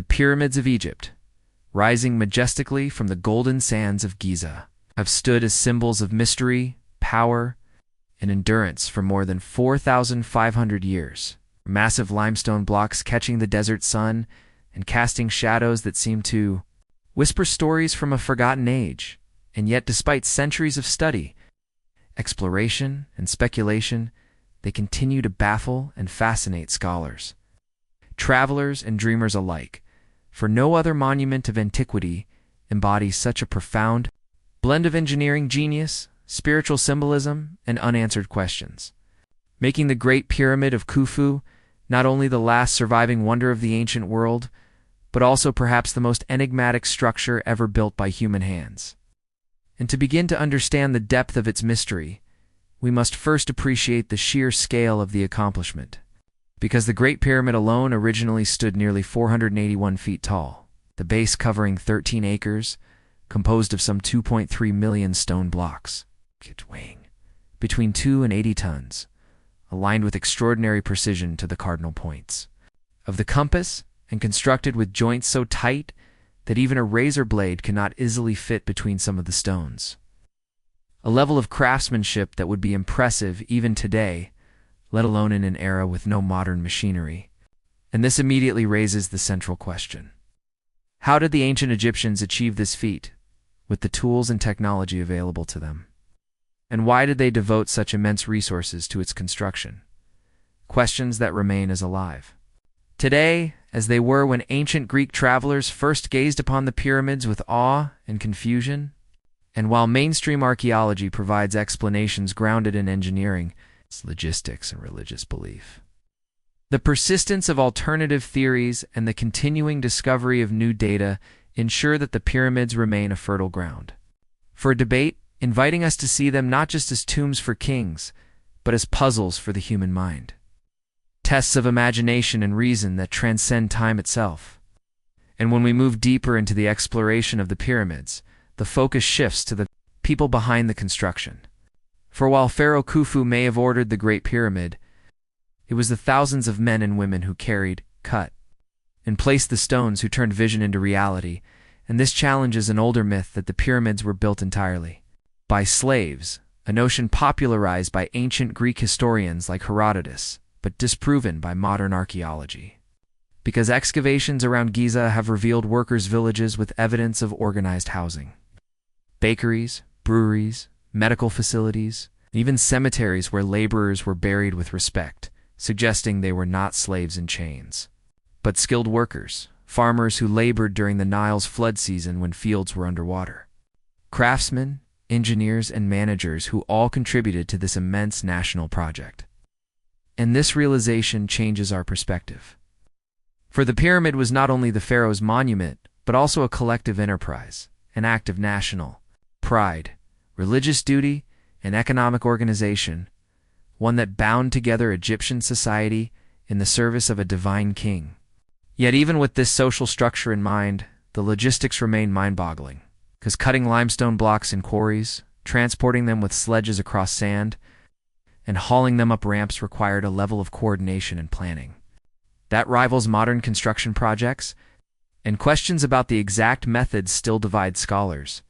The pyramids of Egypt, rising majestically from the golden sands of Giza, have stood as symbols of mystery, power, and endurance for more than 4,500 years. Massive limestone blocks catching the desert sun and casting shadows that seem to whisper stories from a forgotten age. And yet, despite centuries of study, exploration, and speculation, they continue to baffle and fascinate scholars, travelers, and dreamers alike, for no other monument of antiquity embodies such a profound blend of engineering genius, spiritual symbolism, and unanswered questions, making the Great Pyramid of Khufu not only the last surviving wonder of the ancient world, but also perhaps the most enigmatic structure ever built by human hands. And to begin to understand the depth of its mystery, we must first appreciate the sheer scale of the accomplishment, because the Great Pyramid alone originally stood nearly 481 feet tall, the base covering 13 acres, composed of some 2.3 million stone blocks, weighing between 2 and 80 tons, aligned with extraordinary precision to the cardinal points of the compass, and constructed with joints so tight that even a razor blade cannot easily fit between some of the stones. A level of craftsmanship that would be impressive even today, let alone in an era with no modern machinery. And this immediately raises the central question. How did the ancient Egyptians achieve this feat, with the tools and technology available to them? And why did they devote such immense resources to its construction? Questions that remain as alive today as they were when ancient Greek travelers first gazed upon the pyramids with awe and confusion. And while mainstream archaeology provides explanations grounded in engineering, logistics, and religious belief, the persistence of alternative theories and the continuing discovery of new data ensure that the pyramids remain a fertile ground for debate, inviting us to see them not just as tombs for kings, but as puzzles for the human mind, tests of imagination and reason that transcend time itself. And when we move deeper into the exploration of the pyramids, the focus shifts to the people behind the construction. For while Pharaoh Khufu may have ordered the Great Pyramid, it was the thousands of men and women who carried, cut, and placed the stones who turned vision into reality, and this challenges an older myth that the pyramids were built entirely by slaves, a notion popularized by ancient Greek historians like Herodotus, but disproven by modern archaeology. Because excavations around Giza have revealed workers' villages with evidence of organized housing, bakeries, breweries, medical facilities, even cemeteries where laborers were buried with respect, suggesting they were not slaves in chains, but skilled workers, farmers who labored during the Nile's flood season when fields were underwater, craftsmen, engineers, and managers who all contributed to this immense national project. And this realization changes our perspective. For the pyramid was not only the pharaoh's monument, but also a collective enterprise, an act of national pride, religious duty, and economic organization, one that bound together Egyptian society in the service of a divine king. Yet even with this social structure in mind, the logistics remain mind-boggling, because cutting limestone blocks in quarries, transporting them with sledges across sand, and hauling them up ramps required a level of coordination and planning that rivals modern construction projects, and questions about the exact methods still divide scholars,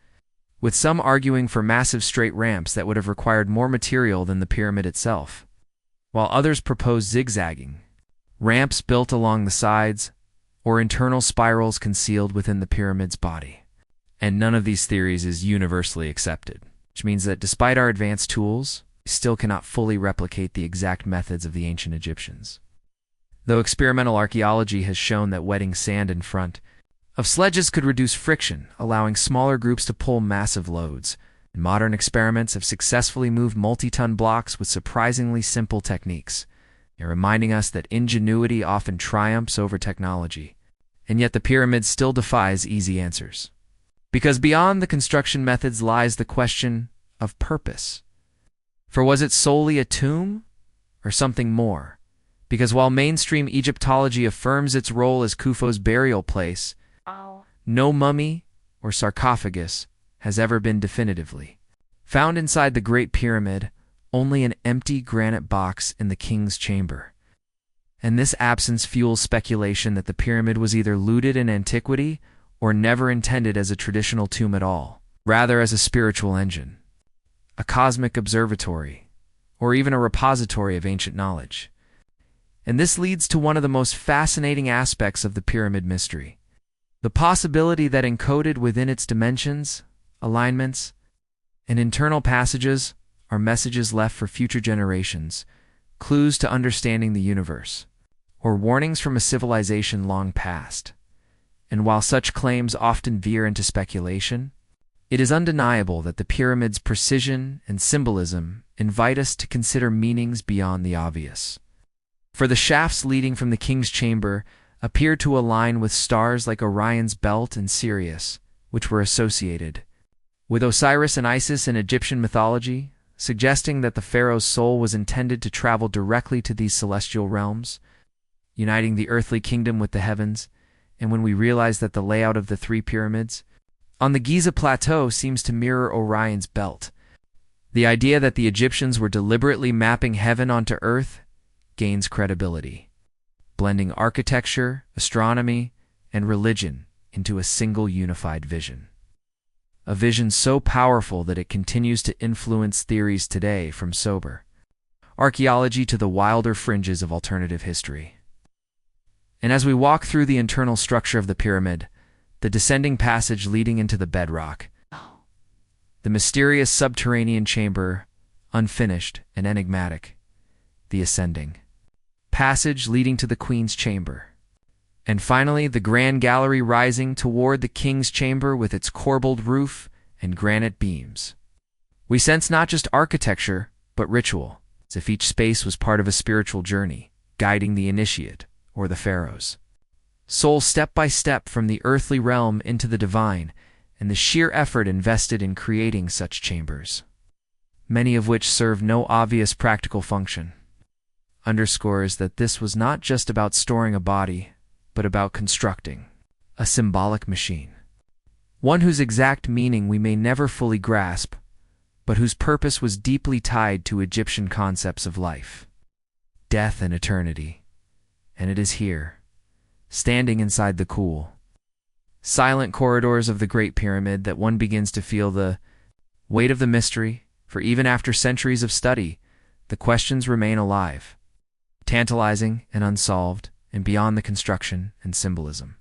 with some arguing for massive straight ramps that would have required more material than the pyramid itself, while others propose zigzagging ramps built along the sides, or internal spirals concealed within the pyramid's body. And none of these theories is universally accepted, which means that despite our advanced tools, we still cannot fully replicate the exact methods of the ancient Egyptians. Though experimental archaeology has shown that wetting sand in front of sledges could reduce friction, allowing smaller groups to pull massive loads, and modern experiments have successfully moved multi-ton blocks with surprisingly simple techniques, reminding us that ingenuity often triumphs over technology. And yet the pyramid still defies easy answers, because beyond the construction methods lies the question of purpose. For was it solely a tomb, or something more? Because while mainstream Egyptology affirms its role as Khufu's burial place, no mummy or sarcophagus has ever been definitively found inside the Great Pyramid, only an empty granite box in the king's chamber. And this absence fuels speculation that the pyramid was either looted in antiquity or never intended as a traditional tomb at all, rather as a spiritual engine, a cosmic observatory, or even a repository of ancient knowledge. And this leads to one of the most fascinating aspects of the pyramid mystery: the possibility that encoded within its dimensions, alignments, and internal passages are messages left for future generations, clues to understanding the universe, or warnings from a civilization long past. And while such claims often veer into speculation, it is undeniable that the pyramid's precision and symbolism invite us to consider meanings beyond the obvious. For the shafts leading from the king's chamber appear to align with stars like Orion's belt and Sirius, which were associated with Osiris and Isis in Egyptian mythology, suggesting that the pharaoh's soul was intended to travel directly to these celestial realms, uniting the earthly kingdom with the heavens. And when we realize that the layout of the three pyramids on the Giza plateau seems to mirror Orion's belt, the idea that the Egyptians were deliberately mapping heaven onto earth gains credibility, blending architecture, astronomy, and religion into a single unified vision. A vision so powerful that it continues to influence theories today, from sober archaeology to the wilder fringes of alternative history. And as we walk through the internal structure of the pyramid, the descending passage leading into the bedrock, the mysterious subterranean chamber, unfinished and enigmatic, the ascending passage leading to the queen's chamber, and finally the grand gallery rising toward the king's chamber with its corbelled roof and granite beams. We sense not just architecture, but ritual, as if each space was part of a spiritual journey, guiding the initiate, or the pharaohs, soul step by step from the earthly realm into the divine, and the sheer effort invested in creating such chambers, many of which serve no obvious practical function, underscores that this was not just about storing a body, but about constructing a symbolic machine, one whose exact meaning we may never fully grasp, but whose purpose was deeply tied to Egyptian concepts of life, death, and eternity. And it is here, standing inside the cool, silent corridors of the Great Pyramid, that one begins to feel the weight of the mystery, for even after centuries of study, the questions remain alive, tantalizing and unsolved, and beyond the construction and symbolism.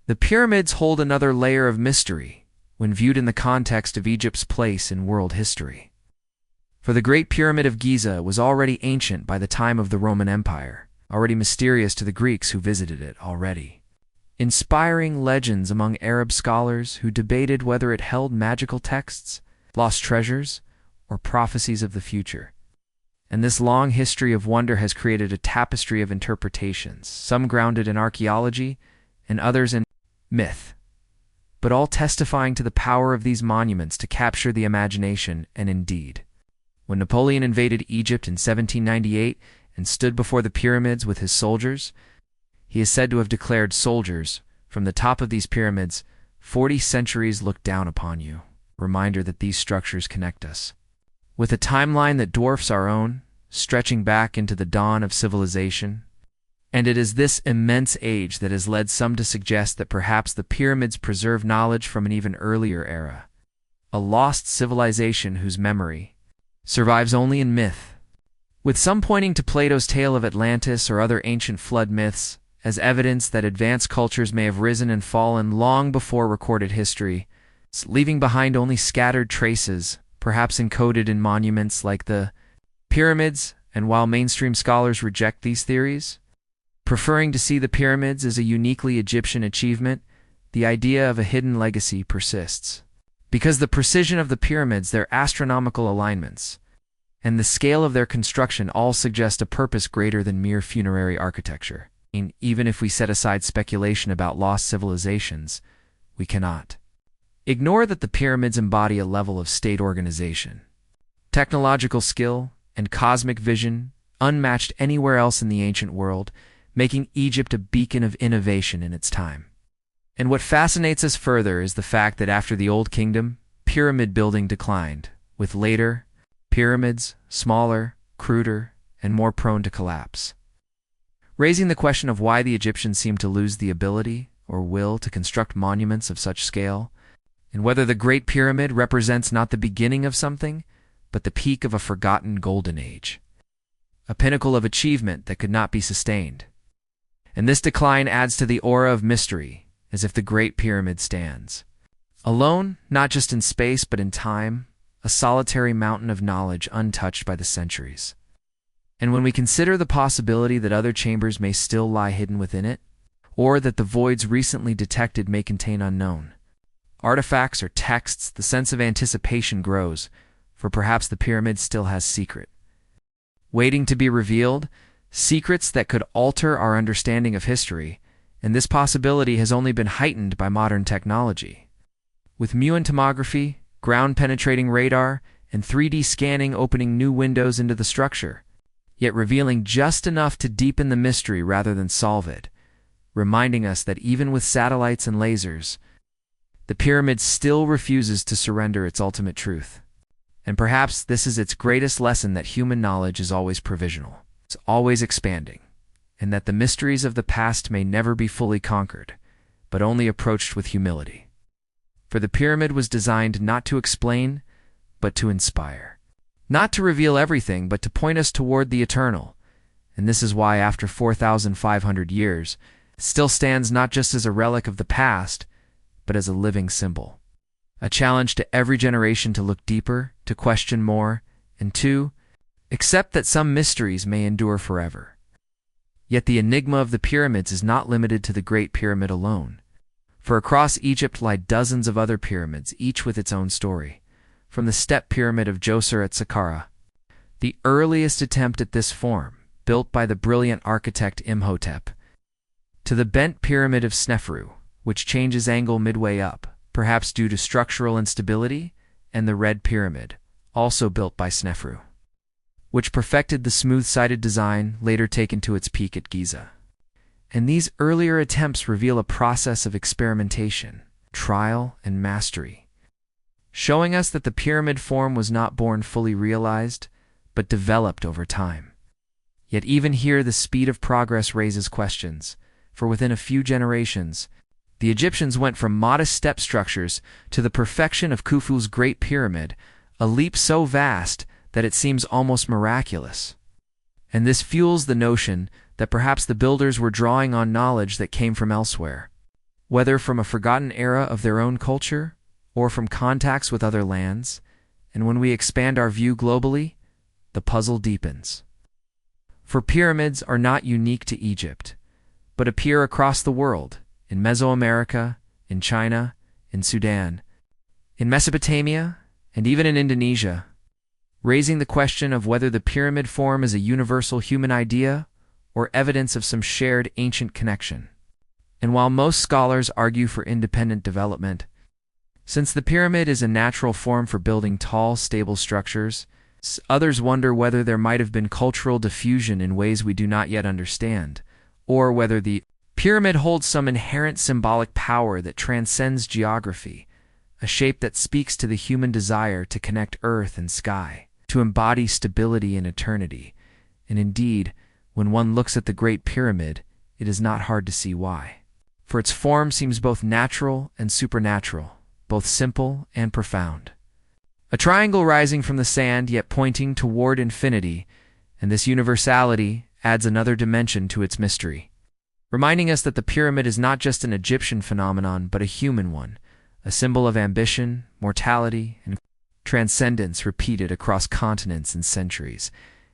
The pyramids hold another layer of mystery when viewed in the context of Egypt's place in world history. For the Great Pyramid of Giza was already ancient by the time of the Roman Empire, already mysterious to the Greeks who visited it already, inspiring legends among Arab scholars who debated whether it held magical texts, lost treasures, or prophecies of the future. And this long history of wonder has created a tapestry of interpretations, some grounded in archaeology and others in myth, but all testifying to the power of these monuments to capture the imagination. And indeed, when Napoleon invaded Egypt in 1798 and stood before the pyramids with his soldiers, he is said to have declared, "Soldiers, from the top of these pyramids, 40 centuries look down upon you." Reminder that these structures connect us with a timeline that dwarfs our own, stretching back into the dawn of civilization. And it is this immense age that has led some to suggest that perhaps the pyramids preserve knowledge from an even earlier era, a lost civilization whose memory survives only in myth, with some pointing to Plato's tale of Atlantis or other ancient flood myths as evidence that advanced cultures may have risen and fallen long before recorded history, leaving behind only scattered traces, perhaps encoded in monuments like the pyramids. And while mainstream scholars reject these theories, preferring to see the pyramids as a uniquely Egyptian achievement, the idea of a hidden legacy persists. Because the precision of the pyramids, their astronomical alignments, and the scale of their construction all suggest a purpose greater than mere funerary architecture. And even if we set aside speculation about lost civilizations, we cannot ignore that the pyramids embody a level of state organization, technological skill, and cosmic vision unmatched anywhere else in the ancient world, making Egypt a beacon of innovation in its time. And what fascinates us further is the fact that after the Old Kingdom, pyramid building declined, with later pyramids smaller, cruder, and more prone to collapse, raising the question of why the Egyptians seem to lose the ability or will to construct monuments of such scale, and whether the Great Pyramid represents not the beginning of something, but the peak of a forgotten golden age, a pinnacle of achievement that could not be sustained. And this decline adds to the aura of mystery, as if the Great Pyramid stands alone, not just in space but in time, a solitary mountain of knowledge untouched by the centuries. And when we consider the possibility that other chambers may still lie hidden within it, or that the voids recently detected may contain unknown artifacts or texts, the sense of anticipation grows, for perhaps the pyramid still has secret waiting to be revealed, secrets that could alter our understanding of history, and this possibility has only been heightened by modern technology. With Mayan tomography, ground-penetrating radar, and 3D scanning opening new windows into the structure, yet revealing just enough to deepen the mystery rather than solve it, reminding us that even with satellites and lasers, the pyramid still refuses to surrender its ultimate truth. And perhaps this is its greatest lesson, that human knowledge is always provisional, it's always expanding, and that the mysteries of the past may never be fully conquered, but only approached with humility. For the pyramid was designed not to explain, but to inspire. Not to reveal everything, but to point us toward the eternal. And this is why, after 4,500 years, it still stands not just as a relic of the past, but as a living symbol. A challenge to every generation to look deeper, to question more, and to accept that some mysteries may endure forever. Yet the enigma of the pyramids is not limited to the Great Pyramid alone. For across Egypt lie dozens of other pyramids, each with its own story. From the step pyramid of Djoser at Saqqara, the earliest attempt at this form, built by the brilliant architect Imhotep, to the bent pyramid of Snefru, which changes angle midway up, perhaps due to structural instability, and the Red Pyramid, also built by Snefru, which perfected the smooth-sided design later taken to its peak at Giza. And these earlier attempts reveal a process of experimentation, trial, and mastery, showing us that the pyramid form was not born fully realized, but developed over time. Yet even here the speed of progress raises questions, for within a few generations, the Egyptians went from modest step structures to the perfection of Khufu's Great Pyramid, a leap so vast that it seems almost miraculous. And this fuels the notion that perhaps the builders were drawing on knowledge that came from elsewhere, whether from a forgotten era of their own culture or from contacts with other lands. And when we expand our view globally, the puzzle deepens. For pyramids are not unique to Egypt, but appear across the world, in Mesoamerica, in China, in Sudan, in Mesopotamia, and even in Indonesia, raising the question of whether the pyramid form is a universal human idea or evidence of some shared ancient connection. And while most scholars argue for independent development, since the pyramid is a natural form for building tall, stable structures, others wonder whether there might have been cultural diffusion in ways we do not yet understand, or whether the pyramid holds some inherent symbolic power that transcends geography, a shape that speaks to the human desire to connect earth and sky, to embody stability and eternity. And indeed, when one looks at the Great Pyramid, it is not hard to see why. For its form seems both natural and supernatural, both simple and profound. A triangle rising from the sand yet pointing toward infinity, and this universality adds another dimension to its mystery, reminding us that the pyramid is not just an Egyptian phenomenon but a human one, a symbol of ambition, mortality, and transcendence repeated across continents and centuries.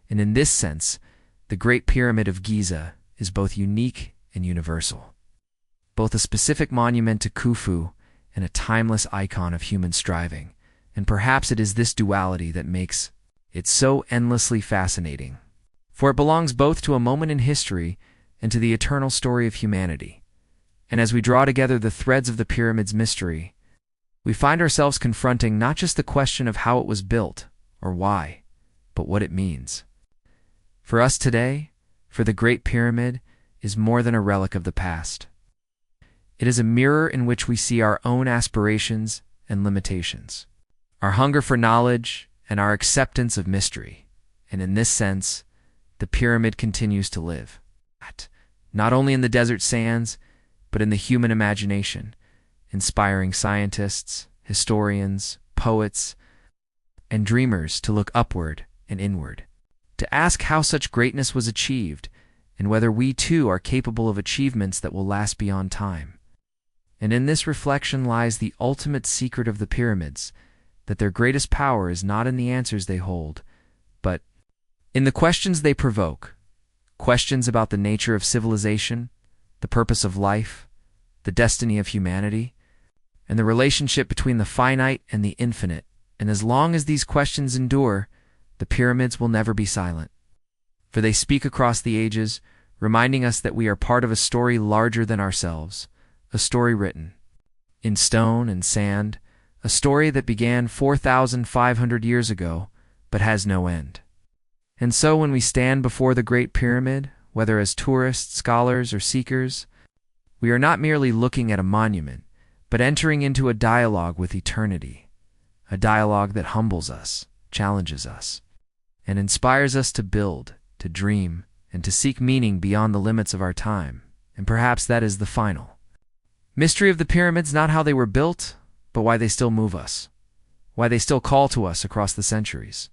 And in this sense, the Great Pyramid of Giza is both unique and universal, both a specific monument to Khufu and a timeless icon of human striving. And perhaps it is this duality that makes it so endlessly fascinating, for it belongs both to a moment in history and to the eternal story of humanity. And as we draw together the threads of the pyramid's mystery, we find ourselves confronting not just the question of how it was built or why, but what it means. For us today, for the Great Pyramid is more than a relic of the past. It is a mirror in which we see our own aspirations and limitations, our hunger for knowledge and our acceptance of mystery. And in this sense, the pyramid continues to live. not only in the desert sands, but in the human imagination, inspiring scientists, historians, poets, and dreamers to look upward and inward, to ask how such greatness was achieved, and whether we too are capable of achievements that will last beyond time. And in this reflection lies the ultimate secret of the pyramids, that their greatest power is not in the answers they hold, but in the questions they provoke, questions about the nature of civilization, the purpose of life, the destiny of humanity, and the relationship between the finite and the infinite. And as long as these questions endure, the pyramids will never be silent. For they speak across the ages, reminding us that we are part of a story larger than ourselves, a story written in stone and sand, a story that began 4,500 years ago, but has no end. And so when we stand before the Great Pyramid, whether as tourists, scholars, or seekers, we are not merely looking at a monument, but entering into a dialogue with eternity, a dialogue that humbles us, challenges us, and inspires us to build, to dream, and to seek meaning beyond the limits of our time. And perhaps that is the final mystery of the pyramids, not how they were built, but why they still move us, why they still call to us across the centuries,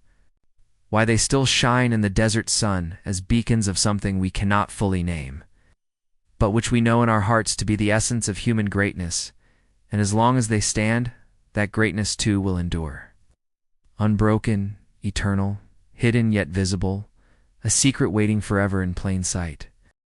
why they still shine in the desert sun as beacons of something we cannot fully name, but which we know in our hearts to be the essence of human greatness, and as long as they stand, that greatness too will endure. Unbroken, eternal, hidden yet visible, a secret waiting forever in plain sight.